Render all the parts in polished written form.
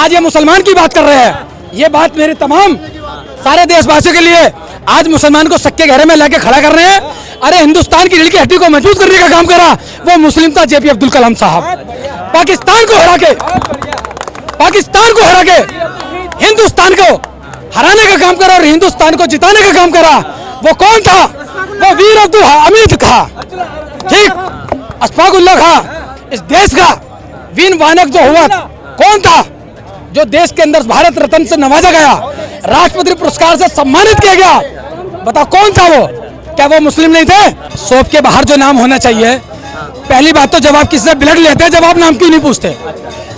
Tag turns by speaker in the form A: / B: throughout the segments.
A: आज ये मुसलमान की बात कर रहे हैं, ये बात मेरे तमाम सारे देशवासियों के लिए। आज मुसलमान को सक्के घेरे में लाके खड़ा कर रहे हैं। अरे हिंदुस्तान की रीढ़ की हड्डी को मजबूत करने का काम करा वो मुस्लिम था जेपी अब्दुल कलाम साहब। पाकिस्तान को हरा के हिंदुस्तान को हराने का काम करा और हिंदुस्तान को जिताने का काम करा। वो कौन था? वो वीर अब्दुल हमीद था, ठीक, अशफाकुल्लाह था। इस देश का वीर वानक जो हुआ कौन था? जो देश के अंदर भारत रत्न से नवाजा गया, राष्ट्रपति पुरस्कार से सम्मानित किया गया। बताओ कौन था वो? क्या वो मुस्लिम नहीं थे? शॉप के बाहर जो नाम होना चाहिए, पहली बात तो जब आप किसी से ब्लड लेते हैं, जब आप नाम क्यों नहीं पूछते?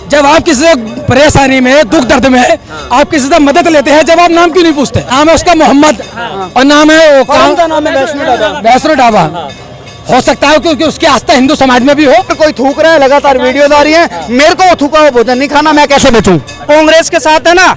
A: जब आप किसी से परेशानी में, दुख दर्द में आप किसी से मदद लेते हैं, जब आप नाम क्यों नहीं पूछते? नाम है उसका मोहम्मद और नाम है वो कौन सा नाम है? वैष्णो ढाबा। हो सकता है क्योंकि उसकी आस्था हिंदू समाज में भी हो।
B: कोई थूक रहा है, लगातार वीडियोस आ रही हैं, मेरे को वो थूका हुआ भोजन नहीं खाना, मैं कैसे बचूं?
C: कांग्रेस के साथ है ना,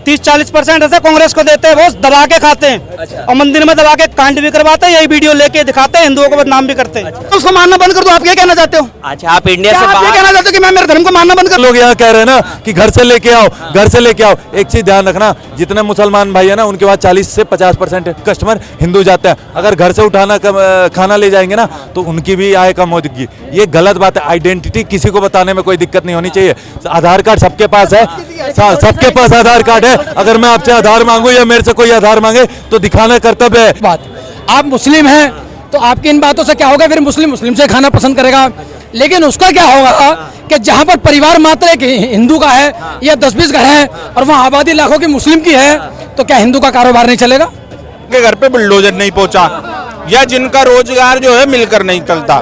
C: 30-40% ऐसे कांग्रेस को देते हैं, वो दबा के खाते हैं और मंदिर में दबा के कांड भी करवाते हैं, यही वीडियो लेके दिखाते हैं, हिंदुओं को बदनाम भी करते हैं।
B: तो उसको मानना बंद कर दो। आप क्या कहना चाहते हो?
D: अच्छा, आप इंडिया से
B: आप ये कहना चाहते हो कि मैं मेरे धर्म को मानना बंद कर?
E: लोग यहाँ कह रहे हैं ना कि घर से लेके आओ, घर से लेके आओ। एक चीज ध्यान रखना, जितने मुसलमान भाई है ना, उनके पास 40 से 50% कस्टमर हिंदू जाते हैं। अगर घर से उठाना खाना ले जाएंगे ना तो उनकी भी आय कम होगी। ये गलत बात है। आइडेंटिटी किसी को बताने में कोई दिक्कत नहीं होनी चाहिए। आधार कार्ड सबके पास है, सबके पास आधार कार्ड है। अगर मैं आपसे आधार मांगू या मेरे से कोई आधार मांगे तो दिखाना कर्तव्य है।
A: बात आप मुस्लिम हैं तो आपकी इन बातों से क्या होगा? फिर मुस्लिम से खाना पसंद करेगा। लेकिन उसका क्या होगा कि जहां पर परिवार मात्र एक हिंदू का है या 10-20 घर है और वहां आबादी लाखों की मुस्लिम की है, तो क्या हिंदू का कारोबार नहीं चलेगा?
F: के घर पे बुलडोजर नहीं पहुंचा, या जिनका रोजगार जो है मिलकर नहीं चलता,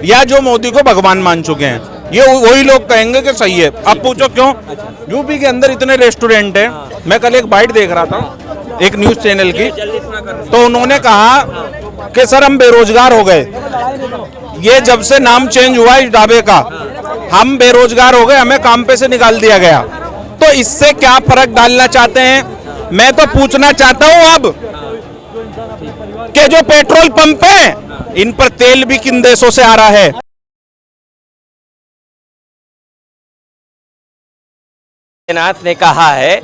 F: या जो मोदी को भगवान मान चुके हैं, ये वही लोग कहेंगे कि सही है। अब पूछो क्यों? यूपी के अंदर इतने रेस्टोरेंट हैं। मैं कल एक बाइट देख रहा था एक न्यूज चैनल की, तो उन्होंने कहा कि सर हम बेरोजगार हो गए, ये जब से नाम चेंज हुआ इस ढाबे का, हम बेरोजगार हो गए, हमें काम पे से निकाल दिया गया। तो इससे क्या फर्क डालना चाहते हैं? मैं तो पूछना चाहता हूं अब कि जो पेट्रोल पंप है, इन पर तेल भी किन देशों से आ रहा है?
D: नाथ ने कहा है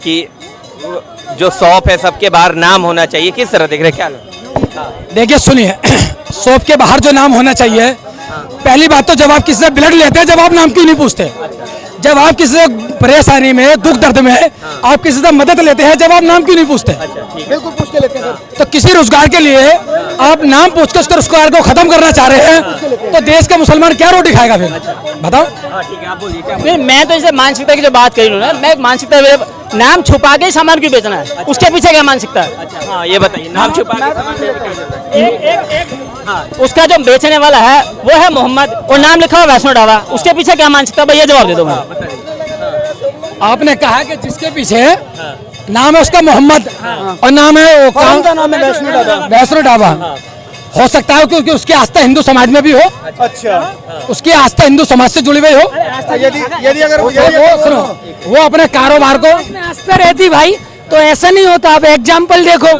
D: कि जो शॉप है सबके बाहर नाम होना चाहिए। किस तरह देख रहे हैं? क्या
A: देखिए सुनिए, शॉप के बाहर जो नाम होना चाहिए, पहली बात तो जब आप किसी से ब्लड लेते हैं, जब आप नाम क्यों नहीं पूछते? जब आप किसी से परेशानी में, दुख दर्द में आप किसी से मदद लेते हैं, जब आप नाम क्यों नहीं पूछते?
B: बिल्कुल पूछ के लेते हैं।
A: तो किसी रोजगार के लिए आप नाम पूछकर उसके रोजगार को खत्म करना चाह रहे हैं, तो देश का मुसलमान क्या रोटी खाएगा फिर? बताओ।
C: मैं तो जैसे मानसिकता की जो बात कही ना, मैं मानसिकता नाम छुपा के सामान क्यों बेचना है? उसके पीछे क्या मानसिकता है?
D: हाँ, ये बताइए। नाम छुपा
C: उसका जो बेचने वाला है वो है मोहम्मद और नाम लिखा हुआ वैष्णो ढाबा, उसके पीछे क्या मानसिकता? भैया जवाब दे दो।
A: आपने कहा कि जिसके पीछे नाम है उसका मोहम्मद और नाम है वो कौन सा नाम है? वैष्णो ढाबा। हो सकता है क्योंकि उसकी आस्था हिंदू समाज में भी हो।
B: अच्छा,
A: उसकी आस्था हिंदू समाज से जुड़ी हुई हो।
B: यदि अगर
A: वो अपने कारोबार को
G: आस्था रहती भाई तो ऐसा नहीं होता। आप एग्जाम्पल देखो,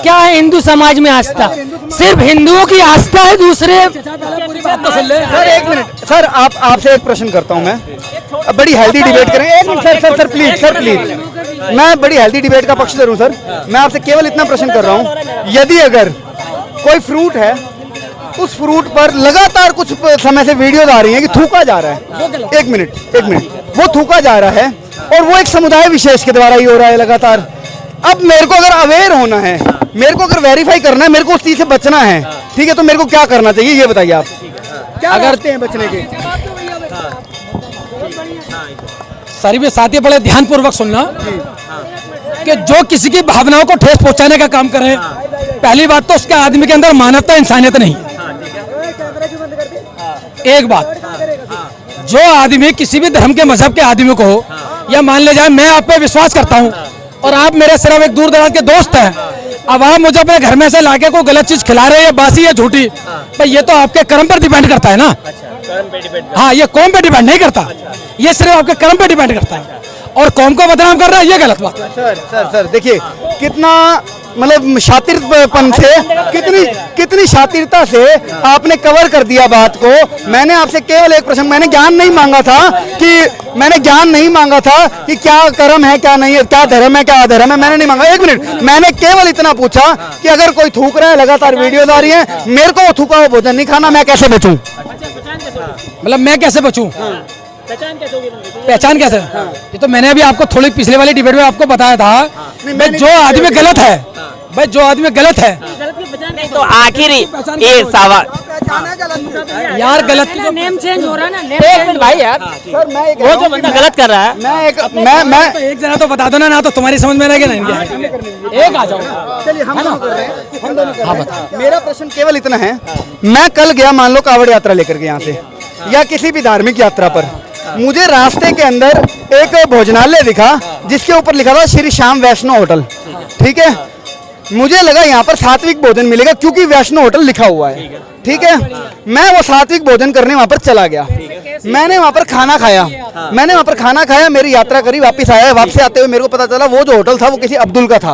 G: क्या है हिंदू समाज में आस्था? सिर्फ हिंदुओं की आस्था है, दूसरे।
B: सर एक मिनट, सर आपसे एक प्रश्न करता हूं मैं। बड़ी हेल्दी डिबेट करें। एक मिनट सर प्लीज। मैं बड़ी हेल्दी डिबेट का पक्षधर हूं सर। मैं आपसे केवल इतना प्रश्न कर रहा हूं, यदि अगर कोई फ्रूट है, उस फ्रूट पर लगातार कुछ समय से वीडियोज आ रही हैं कि थूका जा रहा है, एक मिनट, वो थूका जा रहा है और वो एक समुदाय विशेष के द्वारा ही हो रहा है लगातार। अब मेरे को अगर अवेयर होना है, मेरे को अगर वेरीफाई करना है, मेरे को उस चीज से बचना है, ठीक है, तो मेरे को क्या करना चाहिए ये बताइए आप। क्या करते हैं बचने के?
A: सभी साथी बड़े ध्यानपूर्वक सुनना कि जो किसी की भावनाओं को ठेस पहुंचाने का काम करे, पहली बात तो उसके आदमी के अंदर मानवता, इंसानियत नहीं। एक बात, जो आदमी किसी भी धर्म के मजहब के आदमी को, या मान ले जाए मैं आप पे विश्वास करता हूं और आप मेरे सिर्फ एक दूर दराज के दोस्त हैं, अब आप मुझे अपने घर में से लाके कोई गलत चीज खिला रहे हैं, बासी या झूठी, भाई ये तो आपके कर्म पर डिपेंड करता है ना। हाँ, ये कौम पे डिपेंड नहीं करता, ये सिर्फ आपके कर्म पे डिपेंड करता है। और कौम को बदनाम कर रहा है, ये गलत बात है।
B: सर देखिए, कितना मतलब शातिरपन से, कितनी शातिरता से आपने कवर कर दिया बात को। मैंने आपसे केवल एक प्रश्न, मैंने ज्ञान नहीं मांगा था कि क्या कर्म है क्या नहीं है, क्या धर्म है क्या अधर्म है, मैंने नहीं मांगा। एक मिनट, मैंने केवल इतना पूछा कि अगर कोई थूक रहा है, लगातार वीडियोज आ रही है, मेरे को वो थूका हुआ भोजन नहीं खाना, मैं कैसे बचूं?
A: मतलब मैं कैसे बचूं? पहचान कैसे? ये तो मैंने अभी आपको थोड़ी पिछले वाली डिबेट में आपको बताया था। भाई जो आदमी गलत है, भाई जो आदमी गलत है,
D: तो आखिरी ये सवाल
A: यार गलत की
G: नेम चेंज हो रहा है ना, नेम
D: एक मिनट भाई यार,
B: सर मैं
D: वो जो बंदा गलत कर रहा है,
B: मैं
A: तो एक जना तो बता दो ना तो तुम्हारी समझ में रहेगा ना इनके। एक आ जाओ।
B: चलिए हम दोनों कर रहे हैं, हम दोनों कर रहे हैं। मेरा प्रश्न केवल इतना है, मैं कल गया मान लो कावड़ यात्रा लेकर के यहाँ से या किसी भी धार्मिक यात्रा पर, मुझे रास्ते के अंदर एक भोजनालय दिखा जिसके ऊपर लिखा था श्री श्याम वैष्णो होटल, ठीक है। मुझे लगा यहाँ पर सात्विक भोजन मिलेगा क्योंकि वैष्णो होटल लिखा हुआ है, ठीक है। मैं वो सात्विक भोजन करने वहाँ पर चला गया, मैंने वहाँ पर खाना खाया, मेरी यात्रा करी, वापस आया। वापस आते हुए मेरे को पता चला वो जो होटल था वो किसी अब्दुल का था,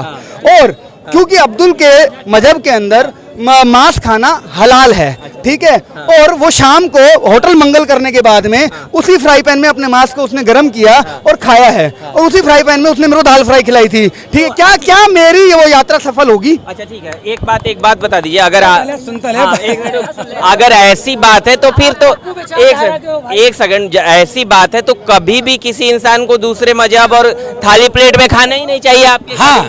B: और क्योंकि अब्दुल के मजहब के अंदर मांस खाना हलाल है, ठीक है। और वो शाम को होटल मंगल करने के बाद में उसी फ्राई पैन में अपने मांस को उसने गर्म किया और खाया है, और उसी फ्राई पैन में उसने मेरे को दाल फ्राई खिलाई थी, ठीक है। क्या मेरी वो यात्रा सफल होगी?
D: अच्छा ठीक है, एक बात बता दीजिए, अगर
A: सुनता ले।
D: अगर ऐसी बात है तो फिर तो एक सेकंड, ऐसी बात है तो कभी भी किसी इंसान को दूसरे मजहब और थाली प्लेट में खाना ही नहीं चाहिए आपके।
A: हाँ,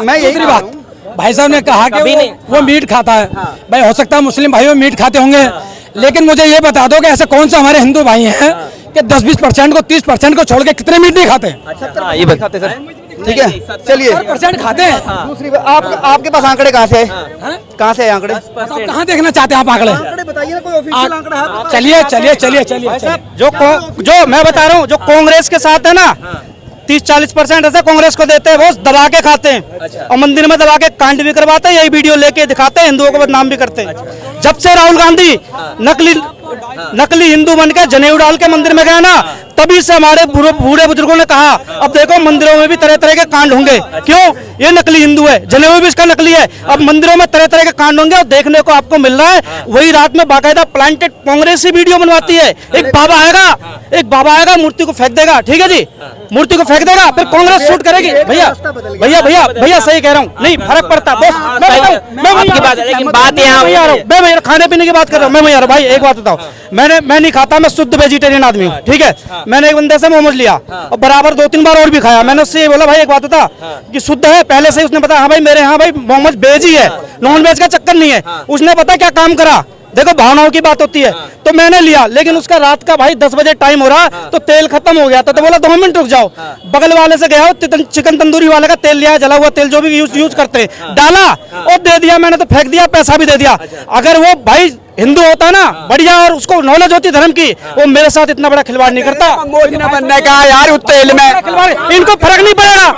B: मैं यही बात,
A: भाई साहब ने कहा कि
D: कभी नहीं।
A: वो मीट खाता है। भाई हो सकता है मुस्लिम भाई मीट खाते होंगे, लेकिन मुझे ये बता दो कि ऐसे कौन से हमारे हिंदू भाई हैं कि 10-20% को 30% को छोड़ के कितने मीट नहीं खाते?
D: हाँ, ये बताते सर,
B: ठीक है। चलिए
A: 70% खाते हैं।
B: दूसरी बात, आपके पास आंकड़े कहाँ से है? कहाँ से है आंकड़े?
A: तो आप कहाँ देखना चाहते हैं आप आंकड़े?
B: बताइए ना, कोई ऑफिशियल आंकड़ा है?
A: चलिए।
C: जो मैं बता रहा हूँ, जो कांग्रेस के साथ है ना, 30-40% ऐसे कांग्रेस को देते हैं, वो दबा के खाते हैं और मंदिर में दबा के कांड भी करवाते हैं, यही वीडियो लेके दिखाते हैं, हिंदुओं को बदनाम भी करते हैं। जब से राहुल गांधी नकली हिंदू बन के जनेऊ डाल के मंदिर में गया ना, तभी से हमारे बूढ़े बुजुर्गों ने कहा अब देखो मंदिरों में भी तरह तरह के कांड होंगे। क्यों? ये नकली हिंदू है, जनेऊ भी इसका नकली है, अब मंदिरों में तरह तरह के कांड होंगे और देखने को आपको मिल रहा है। वही रात में बाकायदा प्लांटेड कांग्रेस ही वीडियो बनवाती है। एक बाबा आएगा मूर्ति को फेंक देगा, ठीक है जी, मूर्ति को फेंक देगा, फिर कांग्रेस शूट करेगी। भैया सही कह रहा हूँ, नहीं फर्क पड़ता। बॉस
D: आपकी बात है, लेकिन बात यहाँ
C: मैं खाने पीने की बात कर रहा हूँ। मैं भाई एक बात बताओ, मैं नहीं खाता, मैं शुद्ध वेजिटेरियन आदमी हूँ, ठीक है। मैंने एक बंदे से मोमोज लिया और बराबर 2-3 बार और भी खाया। मैंने उससे ये बोला भाई एक बात बता कि शुद्ध है, पहले से ही उसने बताया हाँ भाई मेरे यहाँ भाई मोमोज वेज ही है, नॉन वेज का चक्कर नहीं है। उसने पता क्या काम करा, देखो भावनाओं की बात होती है, तो मैंने लिया, लेकिन उसका रात का भाई 10 बजे टाइम हो रहा तो तेल खत्म हो गया था, तो बोला 2 मिनट रुक जाओ। बगल वाले से गया, चिकन तंदूरी वाले का तेल लिया, जला हुआ तेल जो भी यूज करते हैं, डाला और दे दिया। मैंने तो फेंक दिया, पैसा भी दे दिया। अगर वो भाई हिंदू होता ना बढ़िया और उसको नॉलेज होती धर्म की, वो मेरे साथ इतना बड़ा खिलवाड़ नहीं करता।
B: बनने का यार उस तेल में
C: इनको फर्क नहीं पड़ेगा।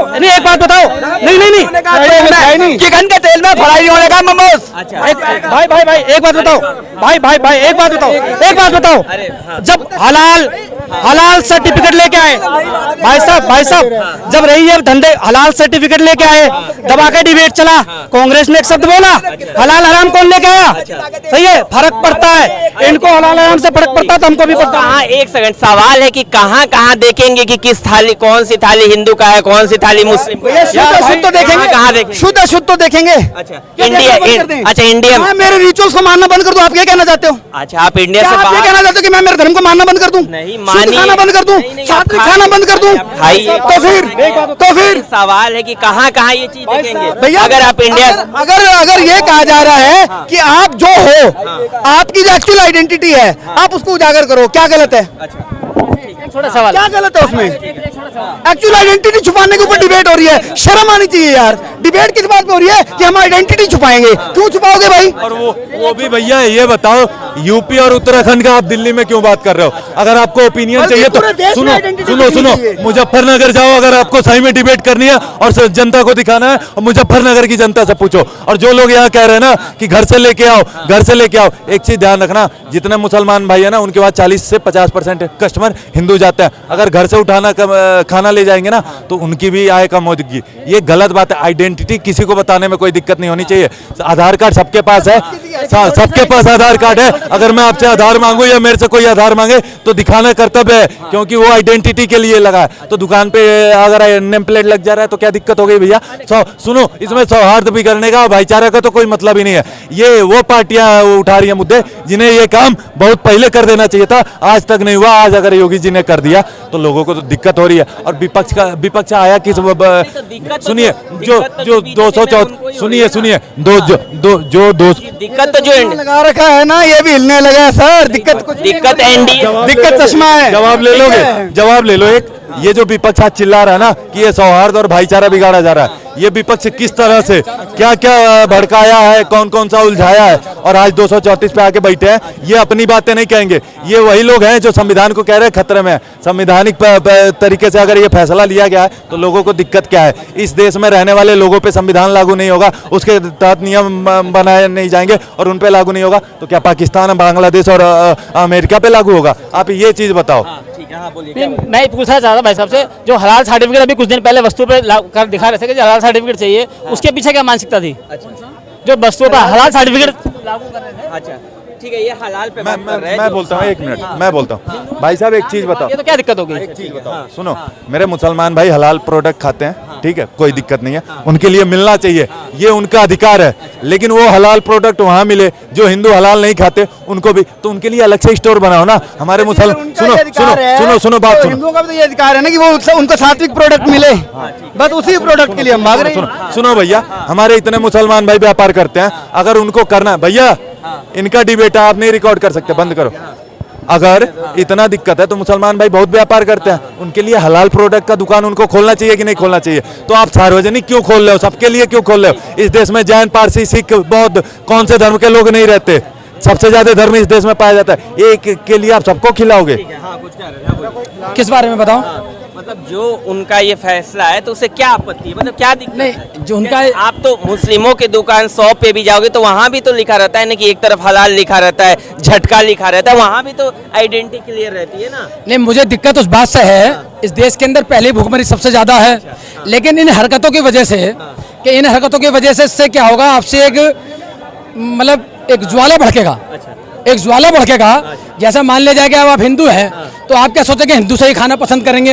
C: नहीं एक बात बताओ, नहीं
B: चिकन के तेल में फ्राई होने का मोमोज।
C: भाई एक बात बताओ, भाई एक बात बताओ, जब हलाल सर्टिफिकेट लेके आए भाई साहब, जब रही है धंधे हलाल सर्टिफिकेट लेके आए, दबा के डिबेट चला, कांग्रेस ने एक शब्द बोला, हलाल हराम कौन लेके आया? सही है, फर्क पड़ता है, इनको हलाल हराम से फर्क पड़ता है तो हमको भी पड़ता है।
D: हाँ, एक सेकंड, सवाल है कि कहाँ देखेंगे कि किस थाली, कौन सी थाली हिंदू का है, कौन सी थाली मुस्लिम का है?
B: शुद्ध तो देखेंगे,
D: कहाँ देखेंगे?
B: शुद्ध तो देखेंगे।
D: इंडिया
B: मेरे रिचुअल्स को मानना बंद कर दो, आप क्या कहना चाहते हो?
D: अच्छा, आप इंडिया से
B: आप ये कहना चाहते हो कि मैं मेरे धर्म को मानना बंद कर दूं?
D: नहीं,
B: शुद्ध खाना बंद कर दूं, सात्विक खाना बंद कर दूं? तो फिर
D: सवाल है कि कहाँ ये चीज देखेंगे?
B: भैया
D: अगर आप इंडिया,
B: अगर ये कहा जा रहा है कि आप जो हो, आपकी जो एक्चुअल आइडेंटिटी है, आप उसको उजागर करो, क्या गलत है?
D: छोटा सवाल,
B: क्या गलत है उसमें? एक्चुअल आइडेंटिटी छुपाने के ऊपर डिबेट हो रही है, शर्म आनी चाहिए यार। डिबेट किस बात पे हो रही है कि हम आइडेंटिटी छुपाएंगे? क्यों छुपाओगे भाई?
E: और वो भी भैया ये बताओ, यूपी और उत्तराखंड का आप दिल्ली में क्यों बात कर रहे हो? अगर आपको ओपिनियन चाहिए तो सुनो, मुजफ्फरनगर जाओ, अगर आपको सही में डिबेट करनी है और जनता को दिखाना है, और मुजफ्फरनगर की जनता से पूछो। और जो लोग यहाँ कह रहे हैं ना कि घर से लेके आओ, एक चीज ध्यान रखना, जितने मुसलमान भाई है ना उनके पास 40 से 50% कस्टमर हिंदू जाते हैं। अगर घर से खाना ले जाएंगे ना तो उनकी भी आय कम होगी। ये गलत बात है। आइडेंटिटी किसी को बताने में कोई दिक्कत नहीं होनी चाहिए। आधार कार्ड सबके पास है, सबके पास आधार कार्ड है। अगर मैं आपसे आधार मांगू या मेरे से कोई आधार मांगे तो दिखाना कर्तव्य है, क्योंकि वो आइडेंटिटी के लिए लगा है। तो दुकान पे अगर नेम प्लेट लग जा रहा है तो क्या दिक्कत हो गई भैया? सुनो, इसमें सौहार्द बिगड़ने का, भाईचारा का तो कोई मतलब ही नहीं है। ये वो पार्टियां उठा रही है मुद्दे जिन्हें ये काम बहुत पहले कर देना चाहिए था, आज तक नहीं हुआ। आज अगर योगी जी ने कर दिया तो लोगों को तो दिक्कत हो रही है। और विपक्ष आया किस सुनिए जो 204 सुनिए
D: दिक्कत तो जो
B: लगा रखा है ना, ये भी हिलने लगा है सर। दिक्कत एनडीए, दिक्कत चश्मा है।
E: जवाब ले लोगे? जवाब ले लो एक। ये जो विपक्ष आज चिल्ला रहा है ना कि ये सौहार्द और भाईचारा बिगाड़ा जा रहा है, ये विपक्ष किस तरह से क्या क्या भड़काया है, कौन कौन सा उलझाया है, और आज 234 पे आके बैठे हैं। ये अपनी बातें नहीं कहेंगे। ये वही लोग हैं जो संविधान को कह रहे हैं खतरे में है। संवैधानिक तरीके से अगर ये फैसला लिया गया है तो लोगों को दिक्कत क्या है? इस देश में रहने वाले लोगों पे संविधान लागू नहीं होगा, उसके तहत नियम बनाए नहीं जाएंगे और उन पे लागू नहीं होगा तो क्या पाकिस्तान, बांग्लादेश और अमेरिका पे लागू होगा? आप ये चीज बताओ।
H: मैं पूछना चाहता हूँ भाई साहब से, जो हलाल सर्टिफिकेट अभी कुछ दिन पहले वस्तु पे कर दिखा रहे थे कि हलाल सर्टिफिकेट चाहिए, उसके पीछे क्या मानसिकता थी? जो वस्तुओं पर हलाल सर्टिफिकेट लागू कर रहे थे।
D: अच्छा ठीक है, ये हलाल पे बात कर रहे हैं।
E: मैं बोलता हूँ, एक मिनट मैं बोलता हूँ। भाई साहब एक चीज बताओ।
H: ये तो क्या दिक्कत होगी?
E: सुनो, मेरे मुसलमान भाई हलाल प्रोडक्ट खाते हैं, ठीक है, कोई दिक्कत नहीं है, उनके लिए मिलना चाहिए, ये उनका अधिकार है। लेकिन वो हलाल प्रोडक्ट वहाँ मिले जो हिंदू हलाल नहीं खाते, उनको भी तो उनके लिए अलग से स्टोर बनाओ ना। हमारे मुसलमान सुनो बात सुनो।
B: हिंदुओं का भी तो ये अधिकार है ना कि वो उनको सात्विक प्रोडक्ट मिले, बस उसी प्रोडक्ट के लिए हम मांग रहे हैं।
E: सुनो भैया, हमारे इतने मुसलमान भाई व्यापार करते हैं, अगर उनको करना, भैया इनका डिबेट आप नहीं रिकॉर्ड कर सकते, बंद करो। अगर इतना दिक्कत है तो मुसलमान भाई बहुत व्यापार करते हैं, उनके लिए हलाल प्रोडक्ट का दुकान उनको खोलना चाहिए कि नहीं खोलना चाहिए? तो आप सार्वजनिक क्यों खोल रहे हो? सबके लिए क्यों खोल रहे हो? इस देश में जैन, पारसी, सिख, बौद्ध, कौन से धर्म के लोग नहीं रहते? सबसे ज्यादा धर्म इस देश में पाया जाता है। एक के लिए आप सबको खिलाओगे?
A: किस बारे में बताओ?
D: मतलब जो उनका ये फैसला है तो उसे क्या आपत्ति है, मतलब क्या दिक्कत
A: नहीं,
D: है?
A: जो उनका
D: आप तो मुस्लिमों की दुकान शॉप पे भी जाओगे तो वहाँ भी तो लिखा रहता है ना कि एक तरफ हलाल लिखा रहता है, झटका लिखा रहता है, वहाँ भी तो आइडेंटिटी क्लियर रहती है ना।
A: नहीं, मुझे दिक्कत उस बात से है, इस देश के अंदर पहले भूखमरी सबसे ज्यादा है, लेकिन इन हरकतों की वजह से कि इन हरकतों की वजह से इससे क्या होगा, आपसे एक मतलब एक ज्वाला भड़केगा, एक ज्वाला भड़केगा। जैसा मान लिया जाएगा अब आप हिंदू हैं तो आप क्या सोचेंगे? हिंदू से ही खाना पसंद करेंगे।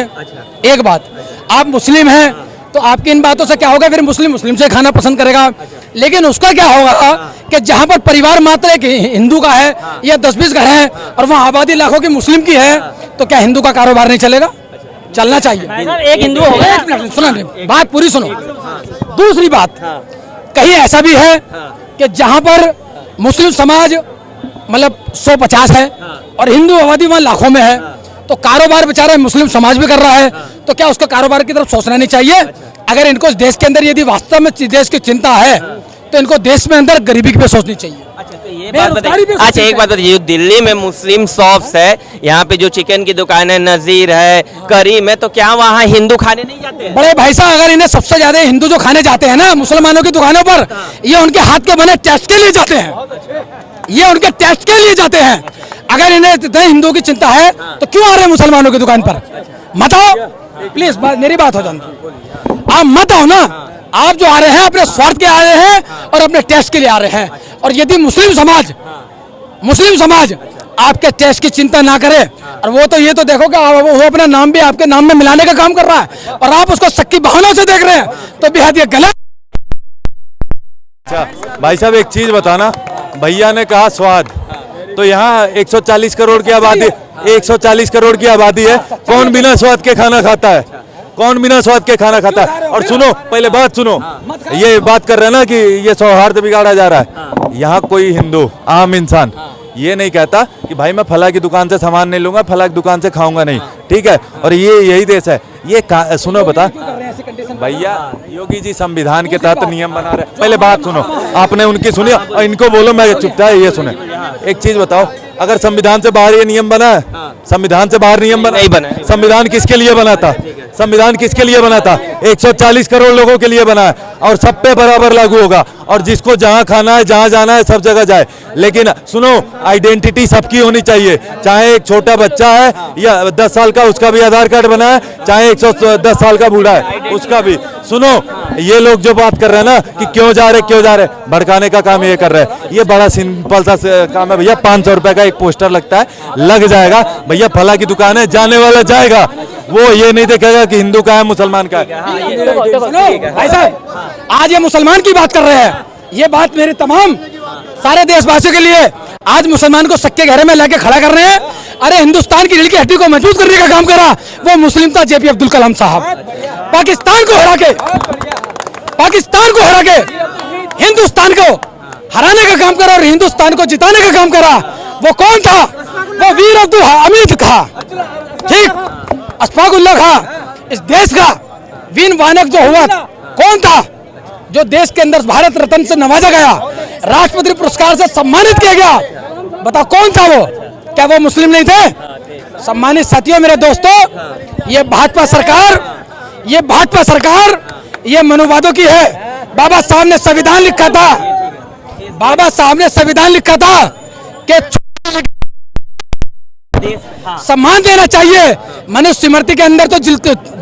A: एक बात, आप मुस्लिम हैं तो आपकी इन बातों से क्या होगा? फिर मुस्लिम से खाना पसंद करेगा। लेकिन उसका क्या होगा कि जहां पर परिवार मात्र एक हिंदू का है या 10-20 घर हैं और वहां आबादी लाखों की मुस्लिम की है, तो क्या हिंदू का कारोबार नहीं चलेगा? चलना चाहिए।
H: एक हिंदू हो गया।
A: एक मिनट सुनो, बात पूरी सुनो। दूसरी बात, कहीं ऐसा भी है कि जहां पर मुस्लिम समाज मतलब 150 है और हिंदू आबादी वहां लाखों में है, तो कारोबार बेचारा मुस्लिम समाज भी कर रहा है, तो क्या उसको कारोबार की तरफ सोचना नहीं चाहिए? अगर इनको देश के अंदर यदि वास्तव में देश की चिंता है तो इनको देश में अंदर गरीबी की भी सोचनी चाहिए।
D: अच्छा तो ये बात बताइए, अच्छा एक बात बताइए, जो दिल्ली में मुस्लिम शॉप्स है, यहाँ पे जो चिकन की दुकान है, नजीर है, करीम है, तो क्या वहाँ हिंदू खाने नहीं जाते हैं?
A: बड़े भाई साहब, अगर इन्हें सबसे ज्यादा हिंदू जो खाने जाते हैं ना मुसलमानों की दुकानों पर, ये उनके हाथ के बने टेस्ट के लिए जाते हैं, ये उनके टेस्ट के लिए जाते हैं। अगर इन्हें इतने हिंदुओं की चिंता है तो क्यों आ रहे हैं मुसलमानों की दुकान पर? मत आओ प्लीज, मेरी बात हो जाती, आप मत आओ ना। आप जो आ रहे हैं अपने स्वार्थ के आ रहे हैं और अपने टेस्ट के लिए आ रहे हैं। और यदि मुस्लिम समाज आपके टेस्ट की चिंता ना करे, और वो तो ये तो देखो कि वो अपना नाम भी आपके नाम में मिलाने का काम कर रहा है और आप उसको शक्की भावना से देख रहे हैं, तो बेहद ये गलत।
E: अच्छा भाई साहब एक चीज बताना, भैया ने कहा स्वाद, तो यहाँ 140 करोड़ की आबादी, 140 करोड़ की आबादी है, कौन बिना स्वाद के खाना खाता है? कौन बिना स्वाद के खाना खाता है? और सुनो, पहले बात सुनो, ये बात कर रहे हैं ना कि ये सौहार्द बिगाड़ा जा रहा है। यहाँ कोई हिंदू आम इंसान ये नहीं कहता कि भाई मैं फला की दुकान से सामान नहीं लूंगा, फला की दुकान से खाऊंगा नहीं, ठीक है? और ये यही देश है। ये सुनो बता भैया, योगी जी संविधान के तहत नियम बना रहे। पहले बात सुनो, आपने उनकी सुनी और इनको बोलो मैं चुपचाप ये सुने। एक चीज बताओ, अगर संविधान से बाहर ये नियम बना है, संविधान से बाहर नियम बना नहीं बना, संविधान किसके लिए बना था? संविधान किसके लिए बना था? 140 करोड़ लोगों के लिए बना है और सब पे बराबर लागू होगा और जिसको जहां खाना है जहां जाना है सब जगह जाए। लेकिन सुनो, आइडेंटिटी सबकी होनी चाहिए, चाहे एक छोटा बच्चा है या 10 साल का उसका भी आधार कार्ड बना है, चाहे 110 साल का बूढ़ा है उसका भी। सुनो, ये लोग जो बात कर रहे हैं ना कि क्यों जा रहे भड़काने का काम ये कर रहे हैं, ये बड़ा सिंपल सा काम है भैया। 500 रुपए का एक पोस्टर लगता है, लग जाएगा भैया, फला की दुकान है, जाने वाला जाएगा, वो ये नहीं देखेगा कि हिंदू का है मुसलमान का है।
A: भाई साहब, आज ये मुसलमान की बात कर रहे हैं, ये बात मेरे तमाम सारे देशवासियों के लिए। आज मुसलमान को सक्के घेरे में लेके खड़ा कर रहे हैं। अरे हिंदुस्तान की रीढ़ की हड्डी को मजबूत करने का काम करा वो मुस्लिम था जेपी अब्दुल कलाम साहब। पाकिस्तान को हरा के हिंदुस्तान को हराने का काम करा और हिंदुस्तान को जिताने का काम करा। वो कौन था? वो वीर अब्दुल हमीद था, ठीक, अशफाकुल्लाह था। इस देश का वीर वानक जो हुआ कौन था? जो देश के अंदर भारत रत्न से नवाजा गया, राष्ट्रपति पुरस्कार से सम्मानित किया गया, बताओ कौन था वो? क्या वो मुस्लिम नहीं थे? सम्मानित साथियों, मेरे दोस्तों, ये भाजपा सरकार ये मनुवादों की है। बाबा साहब ने संविधान लिखा था कि सम्मान देना चाहिए। मनुस्मृति के अंदर तो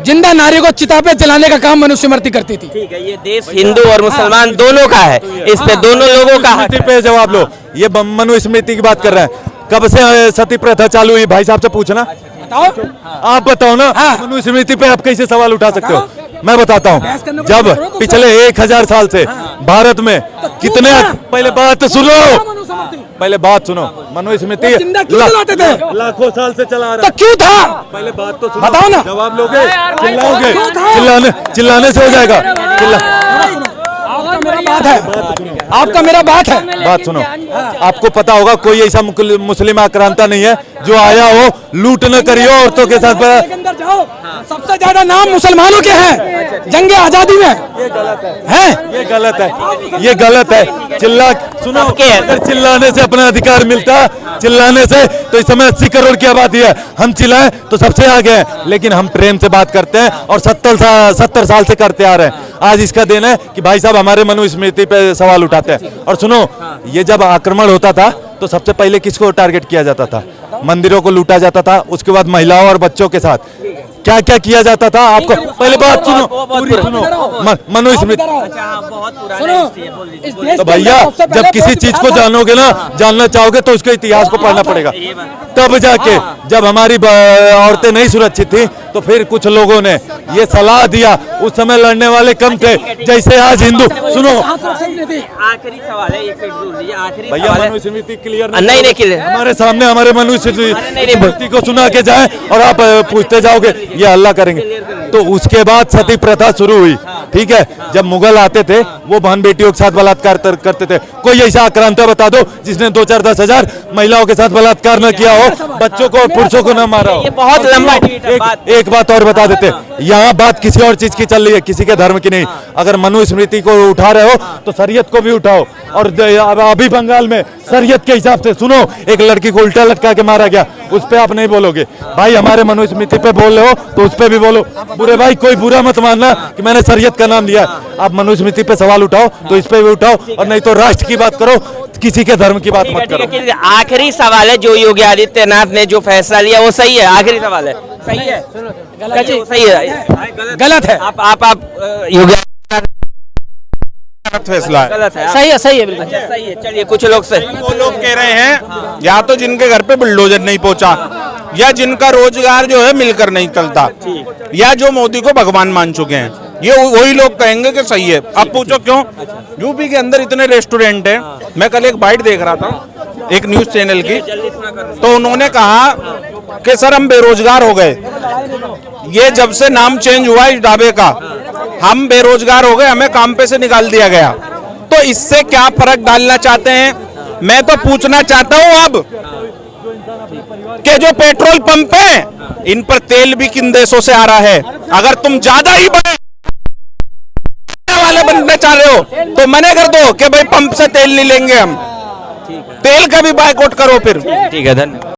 A: जिंदा नारी को चिता पे जलाने का काम मनुस्मृति करती थी।
D: ठीक है, ये देश हिंदू और मुसलमान दोनों का है, इस पे दोनों लोगों का हक है।
E: पे जवाब लो। ये मनुस्मृति की बात कर रहे हैं, कब से सती प्रथा चालू हुई? भाई साहब से पूछना, आप बताओ ना। मनुस्मृति पे आप कैसे सवाल उठा सकते हो? मैं बताता हूँ। जब पिछले 1000 साल से भारत में कितने, पहले बात सुनो, मनुस्मृति लाखों साल से चला रहा है,
A: तो क्यों था?
E: पहले बात तो सुनो,
A: बताओ ना।
E: जवाब लोगे? चिल्लाने से हो जाएगा। आपका मेरा बात है। बात सुनो, आपको पता होगा कोई ऐसा मुस्लिम आक्रांता नहीं है जो आया हो लूट न करियो औरतों के साथ।
A: सबसे ज्यादा नाम मुसलमानों के हैं जंगे आजादी में।
E: ये गलत है। सुनो, अगर चिल्लाने से अपना अधिकार मिलता, चिल्लाने से, तो इस समय 80 करोड़ की आबादी है, हम चिल्लाएं तो सबसे आगे हैं। लेकिन हम प्रेम से बात करते हैं और 70 साल से करते आ रहे हैं। आज इसका दिन है कि भाई साहब हमारे मनुस्मृति पे सवाल उठाते हैं। और सुनो, ये जब आक्रमण होता था तो सबसे पहले किसको टारगेट किया जाता था? मंदिरों को लूटा जाता था, उसके बाद महिलाओं और बच्चों के साथ क्या क्या किया जाता था? आपको पहले बात सुनो, पूरी सुनो। मनुस्मृति, तो भैया जब किसी चीज को जानोगे ना, जानना चाहोगे तो उसके इतिहास को पढ़ना पड़ेगा, तब जाके। जब हमारी औरतें नहीं सुरक्षित थी तो फिर कुछ लोगों ने ये सलाह दिया, उस समय लड़ने वाले कम थे। जैसे आज हिंदू, सुनो,
D: आखिरी सवाल है,
E: भैया मनुस्मृति क्लियर
D: नहीं क्लियर,
E: हमारे सामने हमारे मनुस्मृति को सुना के जाए और आप पूछते जाओगे, ये हल्ला करेंगे। तो उसके बाद सती प्रथा शुरू हुई, ठीक है। जब मुगल आते थे वो बहन बेटियों के साथ बलात्कार करते थे। कोई ऐसा आक्रांता बता दो जिसने 2-4-10 हजार महिलाओं के साथ बलात्कार न किया हो, बच्चों को और पुरुषों को न मारा हो।
D: ये बहुत लंबा
E: एक बात और बता देते, यहाँ बात किसी और चीज की चल रही है, किसी के धर्म की नहीं। अगर मनुस्मृति को उठा रहे हो तो शरीयत को भी उठाओ। और अभी बंगाल में शरीयत के हिसाब से, सुनो, एक लड़की को उल्टा लटका के मारा गया, उस पे आप नहीं बोलोगे। भाई हमारे मनुस्मृति पे बोल रहे हो तो उस पे भी बोलो। बुरे भाई, कोई बुरा मत मानना कि मैंने शरीयत का नाम लिया। आप मनुस्मृति पे सवाल उठाओ तो इस पे भी उठाओ, और नहीं तो राष्ट्र की बात करो, किसी के धर्म की बात मत करो।
D: आखिरी सवाल है, जो योगी आदित्यनाथ ने जो फैसला लिया वो सही है? आखिरी सवाल है, सही है? सही है,
A: गलत है?
D: आप योगी
F: फैसला है,
D: गलत है?
H: सही है बिल्कुल
D: सही है। चलिए, कुछ लोग से
F: वो लोग कह रहे हैं या तो जिनके घर पे बुलडोजर नहीं पहुंचा, या जिनका रोजगार जो है मिलकर नहीं चलता, या जो मोदी को भगवान मान चुके हैं, ये वही लोग कहेंगे कि सही है। अब पूछो क्यों? यूपी के अंदर इतने रेस्टोरेंट हैं। मैं कल एक बाइट देख रहा था एक न्यूज चैनल की, तो उन्होंने कहा कि सर हम बेरोजगार हो गए, ये जब से नाम चेंज हुआ इस ढाबे का, हम बेरोजगार हो गए, हमें काम पे से निकाल दिया गया। तो इससे क्या फर्क डालना चाहते हैं? मैं तो पूछना चाहता हूं अब कि जो पेट्रोल पंप है इन पर तेल भी किन देशों से आ रहा है? अगर तुम ज्यादा ही बड़े वाले बनना चाह रहे हो तो मना कर दो कि भाई पंप से तेल नहीं लेंगे हम, तेल का भी बायकॉट करो फिर।
D: ठीक है, धन्यवाद।